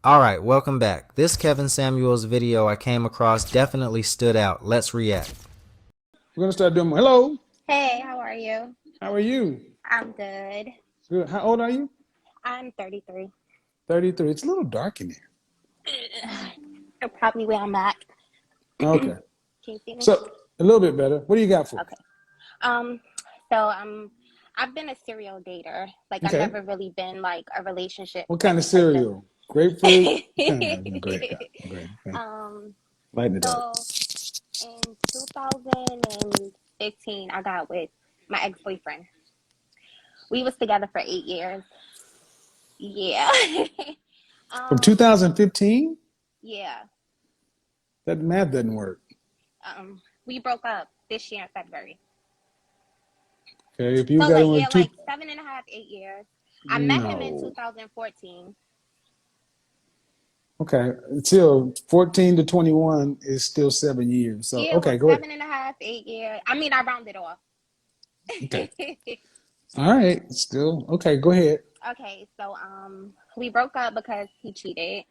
Alright, welcome back. This Kevin Samuels video I came across definitely stood out. Let's react. We're gonna start doing. Hello, Hey, how are you? how are you? I'm good. Good. How old are you? I'm 33. 33. It's a little dark in here. Probably where I'm at. Okay. Can you see me? So a little bit better. What do you got for Okay. Um, I've been a serial dater. Like me? I've Okay. never really been like a relationship What type kind of of person. cereal? Grapefruit? Great. Great. Okay. um, Lighten it up. so in 2015, I got with my ex-boyfriend. We was together for 8 years. Yeah. From um, 2015? yeah. That math doesn't work. We broke up this year in February. Okay. If you So got like one, yeah, like 7.5, 8 years. I met him in no. 2014. Okay. Until 14 to 21 is still 7 years. So Yeah, well, okay, go ahead. 7.5, 8 years. I mean, I rounded off. Okay. All right. Still okay. Go ahead. Okay, so we broke up because he cheated.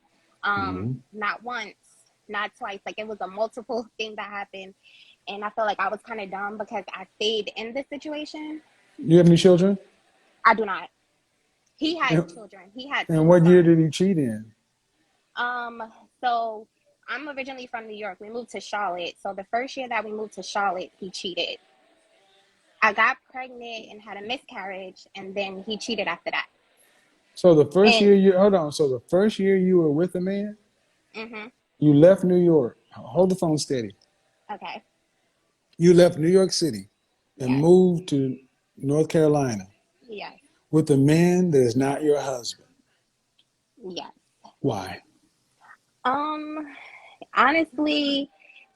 Hmm. Not once, not twice. Like it was a multiple thing that happened, and I feel like I was kind of dumb because I stayed in this situation. You have any children? I do not. He has And, children. He had and two what year sons. did he cheat in? Um, so I'm originally from New York. We moved to Charlotte. So the first year that we moved to Charlotte, he cheated. I got pregnant and had a miscarriage, and then he cheated after that. So the first And year you hold on. So the first year you were with a man, mm-hmm, you left New York. Hold the phone steady. okay, You left New York City and yes, moved to North Carolina yes, with a man that is not your husband. yes. Why? Um, honestly,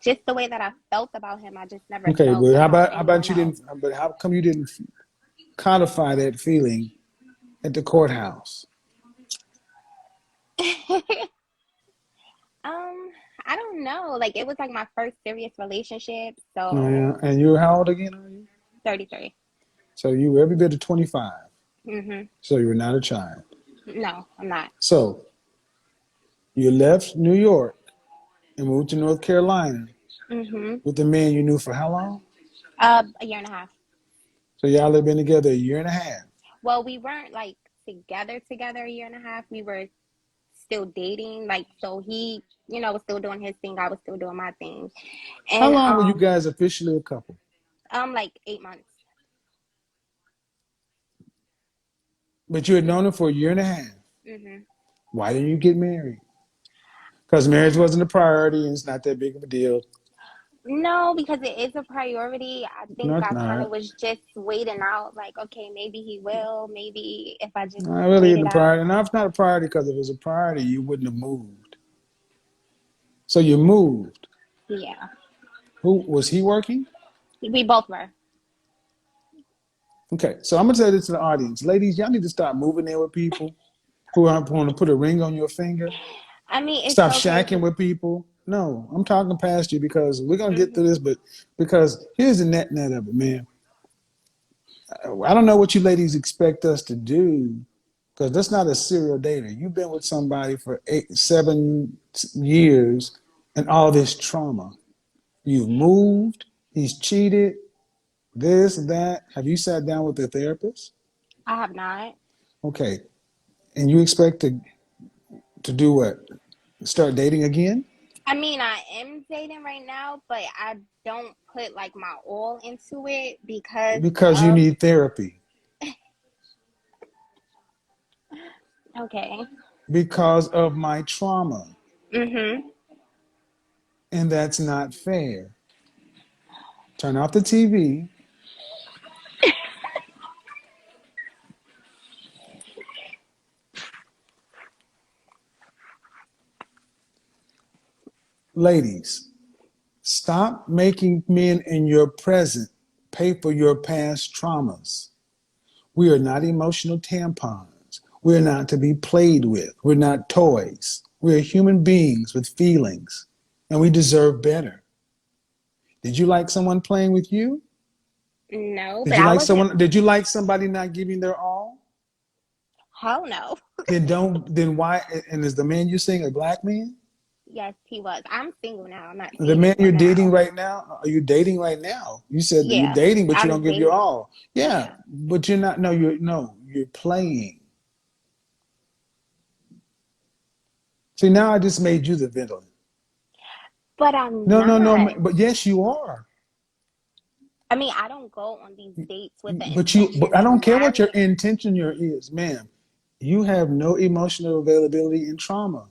just the way that I felt about him, I just never Okay, felt but about how anyone about you else. didn't? But how come you didn't codify that feeling at the courthouse? I don't know. Like it was like my first serious relationship, Yeah, so and you're how old again are you? 33. So you were every bit of 25. Mm-hmm. So you were not a child. No, I'm not. So you left New York and moved to North Carolina Mm-hmm. with the man you knew for how long? A year and a half. So y'all have been together a year and a half. Well, we weren't like together a year and a half. We were still dating. Like so he, was still doing his thing. I was still doing my thing. How And long were you guys officially a couple? like 8 months. But you had known him for a year and a half. Hmm. Why didn't you get married? Because marriage wasn't a priority and it's not that big of a deal. No, because it is a priority. I No, think it's I kind of not. was just waiting out, like, okay, maybe he will. Maybe if I just Not really wait the it out. priority. Now, it's not a priority because if it was a priority, you wouldn't have moved. So you moved. Yeah, Who was he working? we both were. Okay, so I'm gonna say this to the audience, ladies. Y'all need to start moving in with people who aren't going to put a ring on your finger. I mean, it's Stop so shacking crazy. with people. No, I'm talking past you because we're gonna get Hmm. through this, but because here's the net of it, man. I don't know what you ladies expect us to do because that's not a serial dater. You've been with somebody for 7 years and all this trauma. You've moved, he's cheated, this, that. Have you sat down with a therapist? I have not. Okay. And you expect to do what? Start dating again? I mean, I am dating right now, but I don't put like my all into it because Because you of, need therapy. okay. Because of my trauma. Mm-hmm. And that's not fair. Turn off the TV. Ladies, stop making men in your present pay for your past traumas. We are not emotional tampons. We're not to be played with. We're not toys. We're human beings with feelings, and we deserve better. Did you like someone playing with you? No, Did but you I like wasn't. someone? Did you like somebody not giving their all? Hell no. Then why? And is the man you seeing a black man? Yes, he was. I'm single now. I'm not The seeing man you're anyone dating now. right now? Are you dating right now? You said that you're Yeah, dating, but I you was don't give your dating. all. Yeah, Yeah, but you're not. No, you're playing. See, now I just made you the villain. but I'm No, no, no. not. But yes, you are. I mean, I don't go on these dates with the But intention I of don't care what your marrying. intention is, ma'am. You have no emotional availability in trauma.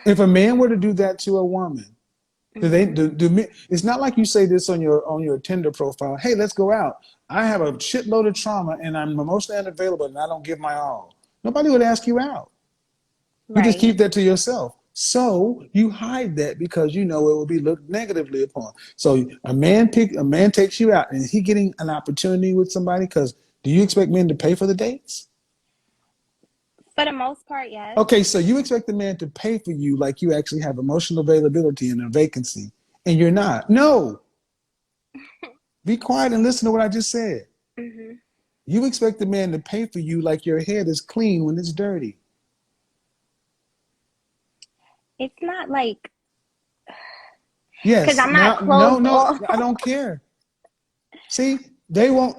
If a man were to do that to a woman, do they Hmm. do, do me, it's not like you say this on your Tinder profile. Hey, let's go out. I have a shitload of trauma and I'm emotionally unavailable and I don't give my all. Nobody would ask you out. You just Right. keep that to yourself. So you hide that because you know it will be looked negatively upon. So a man takes you out and is he getting an opportunity with somebody? Because do you expect men to pay for the dates? For the most part, yes. Okay, so you expect the man to pay for you like you actually have emotional availability and a vacancy, and you're not. No, be quiet and listen to what I just said. Hmm. You expect the man to pay for you like your head is clean when it's dirty. It's not like, because Yes. I'm not Now, no, closed no, off. I don't care. See, they won't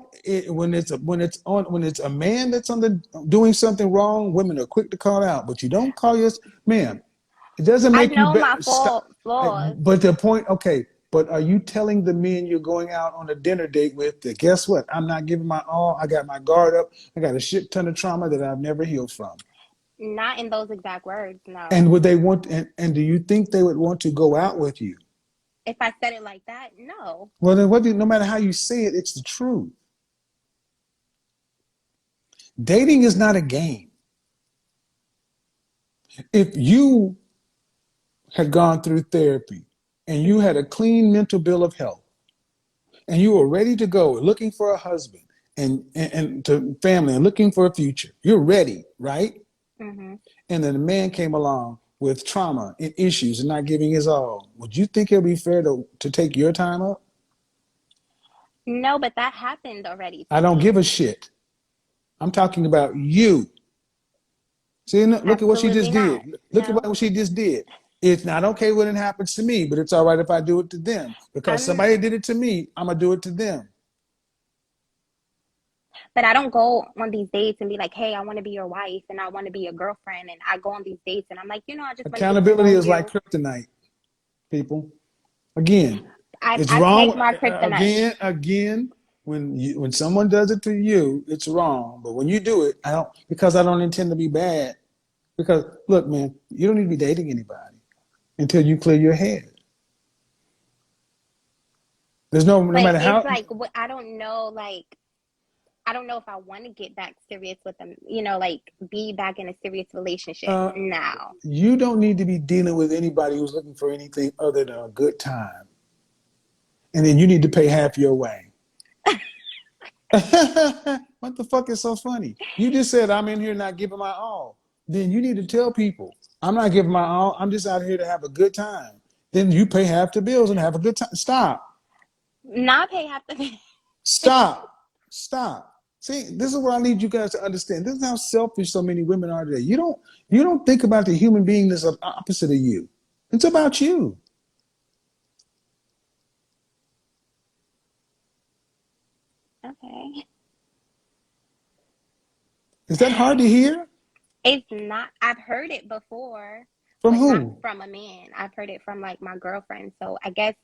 when it's a man that's on the doing something wrong. Women are quick to call out, but you don't call your ma'am. It doesn't I make you know my better. Stop. flaws. But the point, okay. But are you telling the men you're going out on a dinner date with that guess what? I'm not giving my all. I got my guard up. I got a shit ton of trauma that I've never healed from. Not in those exact words, And no. would they want? And do you think they would want to go out with you? If I said it like that, no. Well, then no matter how you say it, it's the truth. Dating is not a game. If you had gone through therapy and you had Hmm. a clean mental bill of health and you were ready to go looking for a husband and to family and looking for a future, you're ready, right? Hmm. And then a man came along with trauma and issues and not giving his all. Would you think it would be fair to take your time up? No, but that happened already I to don't give me. a shit. I'm talking about you. See, look at what she just Absolutely not. did. Look at No. what she just did. It's not okay when it happens to me, but it's all right if I do it to them. Because I'm somebody did it to me, I'm going to do it to them. but I don't go on these dates and be like, "Hey, I want to be your wife and I want to be your girlfriend." And I go on these dates and I'm like, "I just want to get to Accountability know is like you." kryptonite, people. Again, it's I take wrong. my kryptonite. Again, when someone does it to you, it's wrong. But when you do it, I don't intend to be bad. Because look, man, you don't need to be dating anybody until you clear your head. There's no But matter it's how. like I don't know, like I don't know if I want to get back serious with them, like be back in a serious relationship Uh, now. you don't need to be dealing with anybody who's looking for anything other than a good time, and then you need to pay half your way. What the fuck is so funny? You just said I'm in here not giving my all. Then you need to tell people I'm not giving my all. I'm just out here to have a good time. Then you pay half the bills and have a good time. Stop. Not pay half the Stop. Stop. See, this is what I need you guys to understand. This is how selfish so many women are today. You don't think about the human being that's opposite of you. It's about you. Okay. Is that hard to hear? It's not, I've heard it before, From but not who? from a man. I've heard it from like my girlfriend. So I guess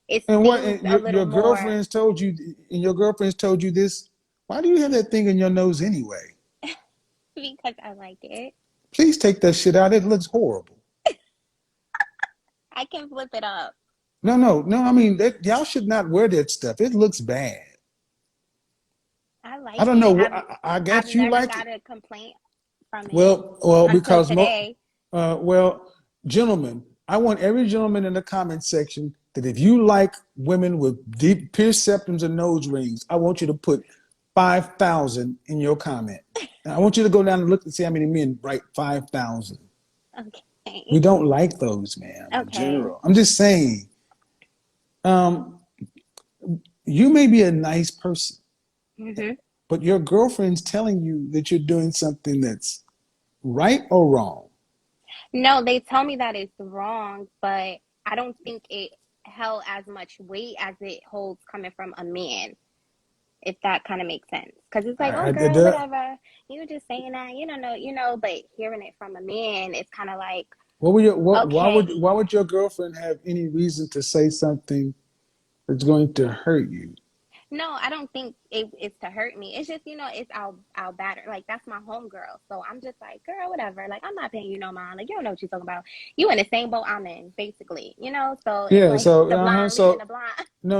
it And what stings and a little your more girlfriends told you and your girlfriends told you this? Why do you have that thing in your nose anyway? because I like it. Please take that shit out. It looks horrible. I can flip it up. No. I mean, y'all should not wear that stuff. It looks bad. I I like don't it. know. I I've guess you never like it. got a complaint from it until Because today. well, gentlemen, I want every gentleman in the comment section that if you like women with deep pierced septums and nose rings, I want you to put 5,000 in your comment. And I want you to go down and look and see how many men write 5,000. We Okay. don't like those, man, in Okay. general. I'm just saying, um, you may be a nice person, Hmm. But your girlfriend's telling you that you're doing something that's right or wrong. No, they tell me that it's wrong, but I don't think it held as much weight as it holds coming from a man, if that kind of makes sense. Because it's like, oh, girl, whatever. You were just saying that, you don't know, but hearing it from a man, it's kind of like, okay. why would your girlfriend have any reason to say something that's going to hurt you? No, I don't think it's to hurt me. It's just, it's our batter. Like, that's my homegirl. So I'm just like, girl, whatever. Like, I'm not paying you no mind. Like, you don't know what you're talking about. You in the same boat I'm in, basically. So it's Yeah, like so the blind leading so the blind. no,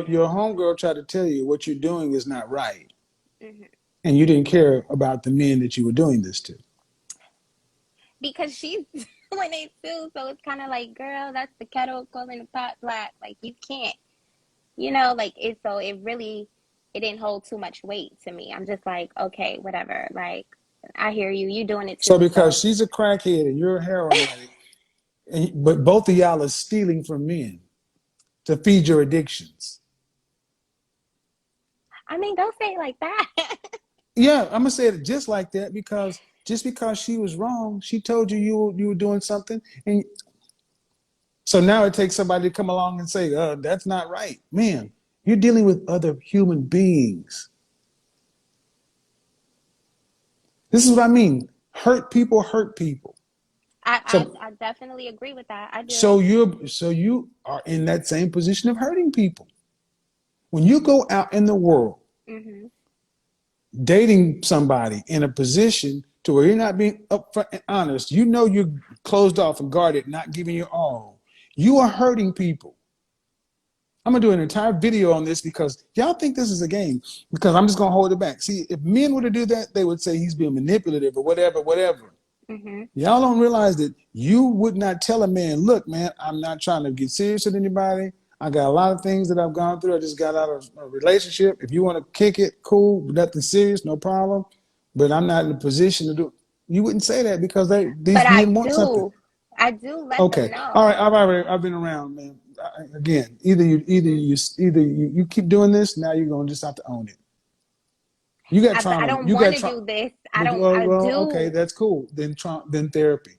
your homegirl tried to tell you what you're doing is not right, Hmm. and you didn't care about the men that you were doing this to. Because she's doing it too. So it's kind of like, girl, that's the kettle calling the pot black. Like, you can't, like it. So it didn't hold too much weight to me. I'm just like, okay, whatever. Like, I hear you. You doing it So too. because So she's a crackhead and you're a heroin addict, but both of y'all are stealing from men to feed your addictions. I mean, don't say it like that. Yeah, I'm gonna say it just like that because just because she was wrong, she told you you were doing something, and so now it takes somebody to come along and say, that's not right. Man, you're dealing with other human beings. This is what I mean. Hurt people hurt people. So I definitely agree with that. I so do. you are in that same position of hurting people. When you go out in the world Hmm. dating somebody in a position to where you're not being upfront and honest, you know you're closed off and guarded, not giving your all. You are hurting people. I'm gonna do an entire video on this because y'all think this is a game. Because I'm just gonna hold it back. See, if men were to do that, they would say he's being manipulative or whatever, whatever. Hmm. Y'all don't realize that you would not tell a man, look, man, I'm not trying to get serious with anybody. I got a lot of things that I've gone through. I just got out of a relationship. If you want to kick it, cool, nothing serious, no problem. But I'm not in a position to do. You wouldn't say that because But these men want something. I do let them Okay, all right. know. I've been around, man. Again, Hmm. either you keep doing this. Now you're gonna just have to own it. You got I trauma. don't You want got to trauma. do this. I Well, okay, do. that's cool. Then therapy.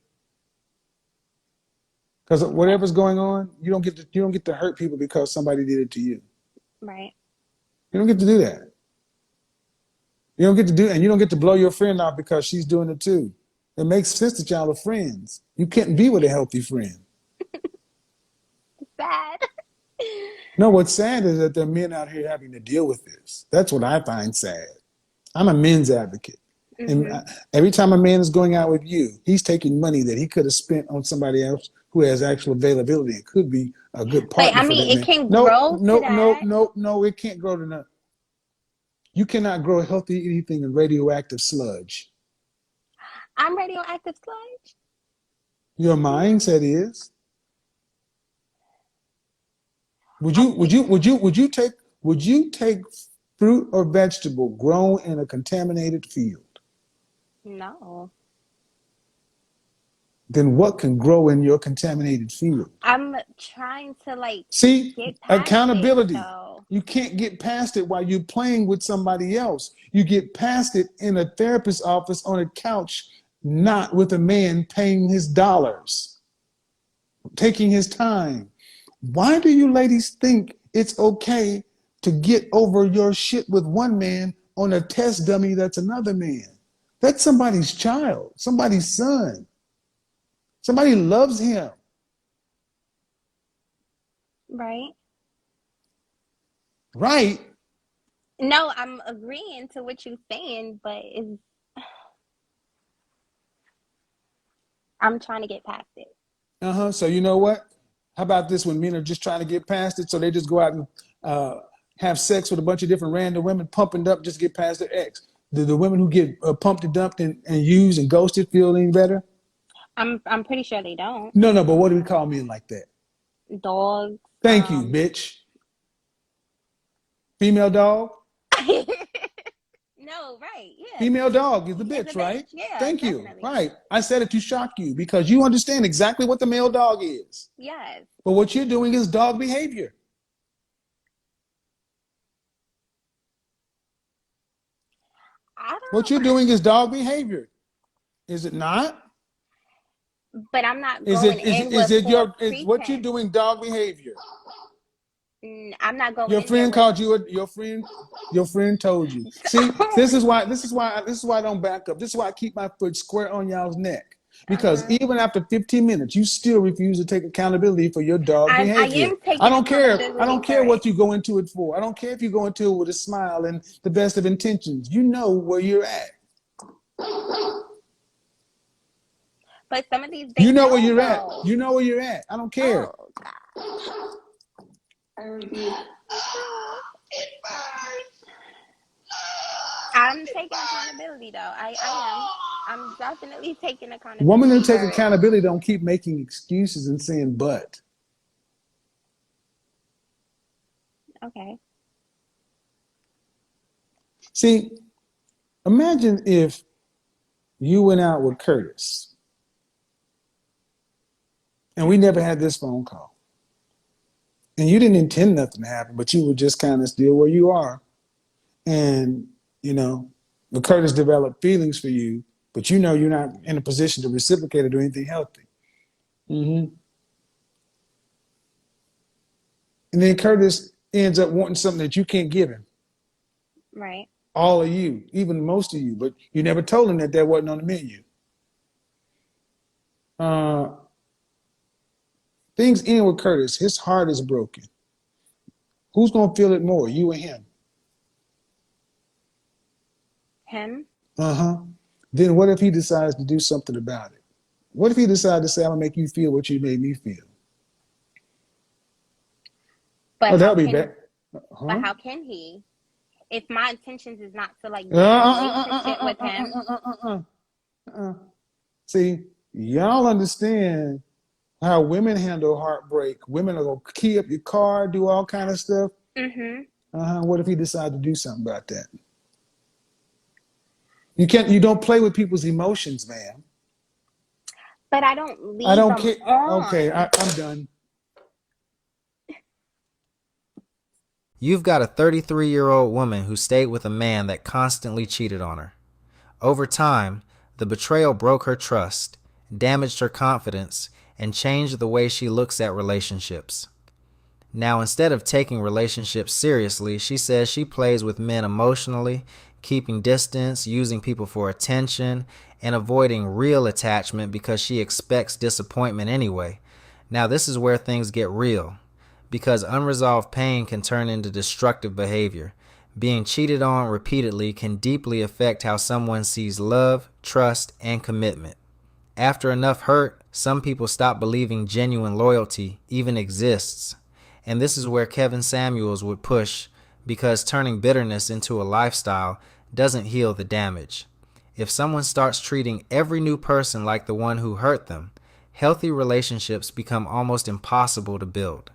Because whatever's going on, you don't get to hurt people because somebody did it to you. Right. You don't get to do that. You don't get to do, and you don't get to blow your friend off because she's doing it too. It makes sense that y'all are friends. You can't be with a healthy friend. Sad. No, what's sad is that there are men out here having to deal with this. That's what I find sad. I'm a men's advocate. And Hmm. every time a man is going out with you, he's taking money that he could have spent on somebody else who has actual availability and could be a good But partner I for that mean, it man. can No, grow to no, no, that. no, no, it can't grow to nothing. You cannot grow healthy anything in radioactive sludge. I'm radioactive sludge. Your mindset is. I think Would you take fruit or vegetable grown in a contaminated field? no. Then what can grow in your contaminated field? I'm trying to like See, get past it accountability. though. You can't get past it while you're playing with somebody else. You get past it in a therapist's office on a couch, not with a man paying his dollars, taking his time. Why do you ladies think it's okay to get over your shit with one man on a test dummy that's another man? That's somebody's child, somebody's son. Somebody loves him, Right. right? No, I'm agreeing to what you're saying, but I'm trying to get past it. Uh-huh. So you know what? How about this when men are just trying to get past it? So they just go out and have sex with a bunch of different random women, pumping up just to get past their ex. Do the women who get pumped and dumped and used and ghosted feel any better? I'm pretty sure they don't. No, no, but what do we call men like that? Dogs. Thank you, bitch. Female dog? No, right. Yeah. Female dog is the Is a bitch, bitch. right? Yeah, Thank you. definitely. Right. I said it to shock you because you understand exactly what the male dog is. Yes. But what you're doing is dog behavior. I What you're don't. doing is dog behavior, is it not? But I'm not Is going it in with false is what you're pretense. doing dog behavior? I'm not going Your in there friend with. called you. Your friend told you. See, this is why I don't back up. This is why I keep my foot square on y'all's neck. Because Uh-huh. even after 15 minutes, you still refuse to take accountability for your dog I behavior. am taking I accountability don't care for it. what you go into it for. I don't care if you go into it with a smile and the best of intentions. You know where you're at. But some of these You they know where know you're at. though. You know where you're at. I don't care. Oh God. I'm taking accountability though. I am. I'm definitely taking Women who accountability take for it. accountability don't keep making excuses and saying but. Okay. See, imagine if you went out with Curtis and we never had this phone call. And you didn't intend nothing to happen, but you were just kind of still where you are. And, you know, the Curtis developed feelings for you, but you know you're not in a position to reciprocate or do anything healthy. Mm-hmm. And then Curtis ends up wanting something that you can't give him. Right. All of you, even most of you, but you never told him that that wasn't on the menu. Uh, things end with Curtis. His heart is broken. Who's going to feel it more, you or him? Him. Uh-huh. Then what if he decides to do something about it? What if he decides to say, I'm going to make you feel what you made me feel? But Oh, how that'll be can bad. but Huh? how can he? If my intentions is not to like be in a relationship with him. See, y'all understand how women handle heartbreak. Women are going to key up your car, do all kind of stuff. Mm-hmm. What if he decides to do something about that? You don't play with people's emotions, man. But I don't I lead don't them care. Okay, on. I'm done. You've got a 33-year-old woman who stayed with a man that constantly cheated on her. Over time, the betrayal broke her trust, damaged her confidence, and changed the way she looks at relationships. Now, instead of taking relationships seriously, she says she plays with men emotionally, keeping distance, using people for attention, and avoiding real attachment because she expects disappointment anyway. Now, this is where things get real, because unresolved pain can turn into destructive behavior. Being cheated on repeatedly can deeply affect how someone sees love, trust, and commitment. After enough hurt, some people stop believing genuine loyalty even exists. And this is where Kevin Samuels would push, because turning bitterness into a lifestyle doesn't heal the damage. If someone starts treating every new person like the one who hurt them, healthy relationships become almost impossible to build.